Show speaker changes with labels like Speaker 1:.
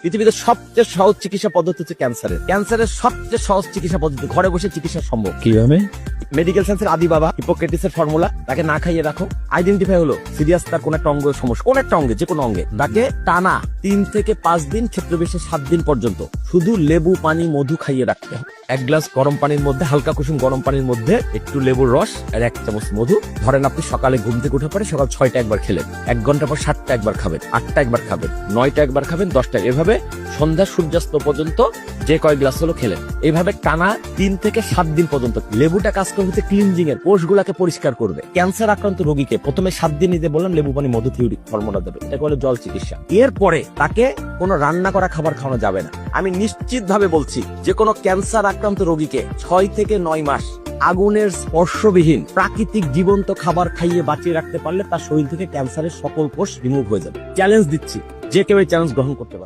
Speaker 1: পৃথিবীতে সবচেয়ে সহজ চিকিৎসা পদ্ধতি হচ্ছে ক্যান্সারের সবচেয়ে সহজ চিকিৎসা পদ্ধতি, ঘরে বসে চিকিৎসা সম্ভব।
Speaker 2: কিভাবে?
Speaker 1: মেডিকেল সায়েন্সের আদি বাবা হিপোক্রেটিসের ফর্মুলা, তাকে না খাইয়ে রাখো, আইডেন্টিফাই হলো সিরিয়াস তার কোন একটা অঙ্গের সমস্যা, কোন একটা অঙ্গে, যে কোনো অঙ্গে, তাকে টানা 3 থেকে 5 দিন, ক্ষেত্র বিশেষে 7 দিন পর্যন্ত শুধু লেবু পানি মধু খাইয়ে রাখতে হবে। 1 গ্লাস গরম পানির মধ্যে, হালকা কুসুম গরম পানির মধ্যে একটু লেবুর রস আর 1 চামচ মধু। ধরেন আপনি সকালে ঘুম থেকে উঠে পরে সকাল 6টা একবার খেলেন, 1 ঘন্টা পর 7টা একবার খাবেন, 8টা একবার খাবেন, 9টা একবার খাবেন, 10টা, এভাবে সন্ধ্যা সূর্যাস্ত পর্যন্ত যে কয় গ্লাস হলো খেলেন। এইভাবে টানা 3 থেকে 7 দিন পর্যন্ত। লেবুটা কাজ করবে হচ্ছে ক্লিনজিং এর, কোষগুলাকে পরিষ্কার করবে। ক্যান্সার আক্রান্ত রোগীকে প্রথমে 7 দিন নিতে বললাম, লেবু পানি মধু থিওরি ফর্মুলা দেবে, এটা বলে জল চিকিৎসা। এরপরে তাকে কোনো রান্না করা খাবার খাওয়ানো যাবে না। আমি নিশ্চিত ভাবে বলছি, যে কোনো ক্যান্সার আক্রান্ত রোগীকে 6 থেকে 9 মাস আগুনের স্পর্শবিহীন প্রাকৃতিক জীবন্ত খাবার খাইয়ে বাঁচিয়ে রাখতে পারলে তার শরীর থেকে ক্যান্সারের সকল কোষ রিমুভ হয়ে যাবে। চ্যালেঞ্জ দিচ্ছি, যে কেউ এই চ্যালেঞ্জ গ্রহণ করতে পারে।